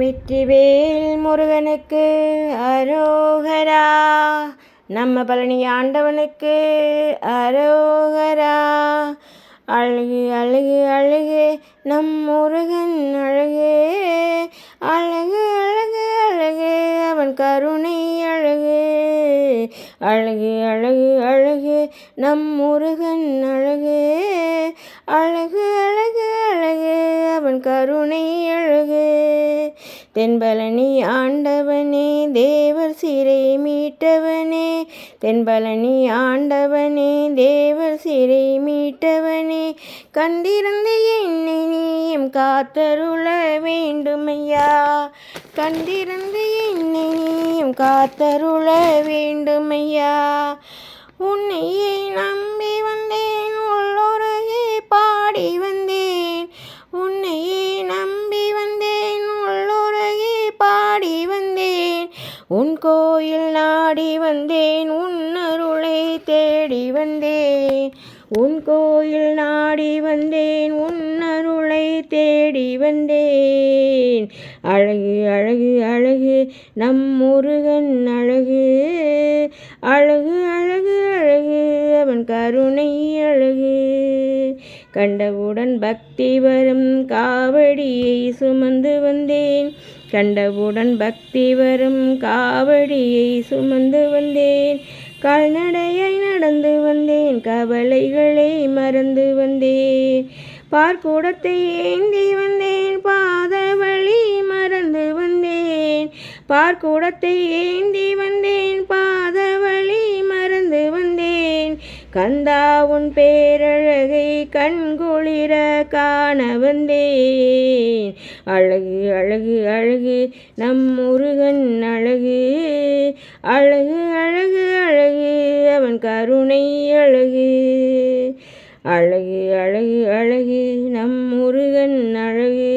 வெற்றிவேல் முருகனுக்கு அரோகரா. நம்ம பழனி ஆண்டவனுக்கு அரோகரா. அழகு அழகு அழகு நம் முருகன் அழகு. அழகு அழகு அழகு அவன் கருணை அழகு. அழகு அழகு அழகு நம் முருகன் அழகு. அழகு அழகு அழகு அவன் கருணை அழகு. தென்பழனி ஆண்டவனே தேவர் சிறை மீட்டவனே. தென்பழனி ஆண்டவனே தேவர் சிறை மீட்டவனே. கண்டிருந்து என்னை நீயும் காத்தருள வேண்டுமையா. கண்டிருந்து என்னை நீயும் காத்தருள வேண்டுமையா. உன்னையே நம்பி வந்தேன் உள்ளுருகே பாடி வந்தேன். உன்னையே நம்பி வந்தேன் உள்ளுருகே பாடி வந்தேன். உன் கோயில் நாடி வந்தேன் உன் அருளை தேடி வந்தேன். உன் கோயில் நாடி வந்தேன் உன் அருளை தேடி வந்தேன். அழகு அழகு அழகு நம் முருகன் அழகு. அழகு அழகு அழகு அவன் கருணை அழகு. கண்டவுடன் பக்தி வரும் காவடியை சுமந்து வந்தேன். கண்டவுடன் பக்தி வரும் காவடியை சுமந்து வந்தேன். கால்நடையை நடந்து வந்தேன் கவலைகளை மறந்து வந்தேன். பார்க்கூடத்தை ஏந்தி வந்தேன் பாத வழி மறந்து வந்தேன். பார்க்கூடத்தை ஏந்தி வந்தேன் பாத வழி மறந்து வந்தேன். கந்தா உன் பேரழகை கண்குளிர காண வந்தேன். அழகு அழகு அழகு நம் முருகன் அழகு. அழகு அழகு அழகு அவன் கருணை அழகு. அழகு அழகு அழகு நம் முருகன் அழகு.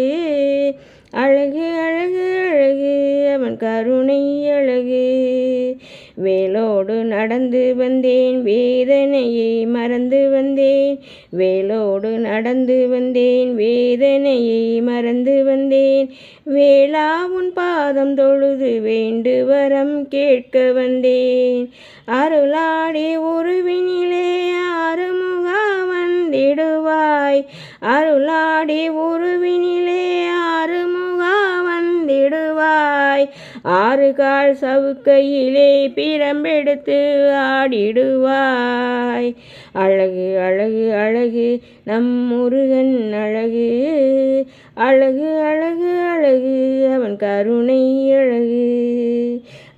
அழகு அழகு அழகு அவன் கருணை அழகு. வேலோடு நடந்து வந்தேன் வேதனையை மறந்து வந்தேன். வேலோடு நடந்து வந்தேன் வேதனையை மறந்து வந்தேன். வேளா உன் பாதம் தொழுது வேண்டு வரம் கேட்க வந்தேன். அருளாடி உருவினிலே ஆறுமுகா வந்திடுவாய். அருளாடி உருவினிலே ஆறுமுகா வந்திடுவாய். ஆறு கால் சவுக்கையிலே பிரம்பெடுத்து ஆடிடுவாய். அழகு அழகு அழகு நம் முருகன் அழகு. அழகு அழகு அழகு அவன் கருணை அழகு.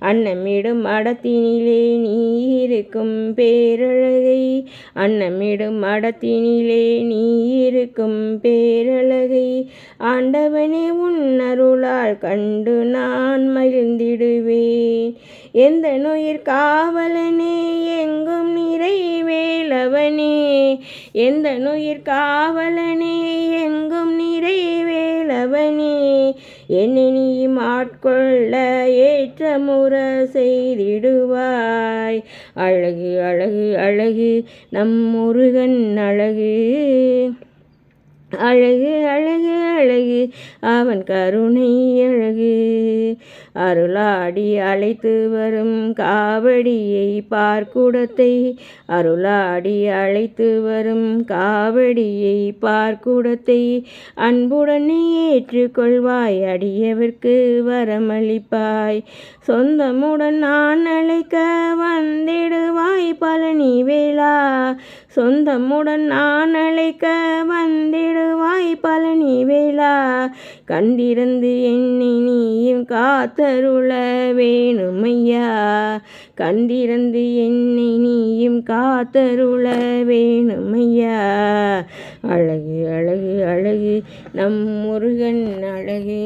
அன்னமிடும் மடத்தினிலே நீ இருக்கும் பேரழகை. அன்னமிடும் மடத்தினிலே நீ இருக்கும் பேரழகை. ஆண்டவனே உன் அருளால் கண்டு நான் மகிழ்ந்திடுவேன். எந்த நுயிர் காவலனே எங்கும் நிறைவேலவனே. எந்த நுயிர் காவலனே எங்கும் நிறைவேலவனே. என்னை நீ ஆட்கொள்ள ஏற்றமுற செய்திடுவாய். அழகு அழகு அழகு நம் முருகன் அழகு. அழகு அழகு அழகு அவன் கருணை அழகு. அருளாடி அழைத்து வரும் காவடியை பார்க்குடத்தை. அருளாடி அழைத்து வரும் காவடியை பார்க்குடத்தை. அன்புடனே ஏற்றுக்கொள்வாய் அடியவர்க்கு வரமளிப்பாய். சொந்தமுடன் நான் அழைக்க வந்திடுவாய் பழனி வேளா. சொந்தமுடன் நான் அழைக்க வந்திடுவாய் பழனி வேளா. கண்டிருந்து என்னை நீயும் காத்தருள வேணுமையா. கண்டிருந்து என்னை நீயும் காத்தருள வேணுமையா. அழகு அழகு அழகு நம் முருகன் அழகு.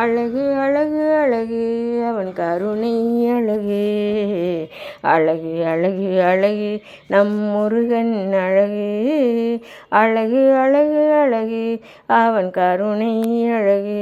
அழகு அழகு அழகு அவன் கருணை அழகு. அழகு அழகு அழகு நம் முருகன் அழகு. அழகு அழகு அழகு அவன் கருணை அழகு.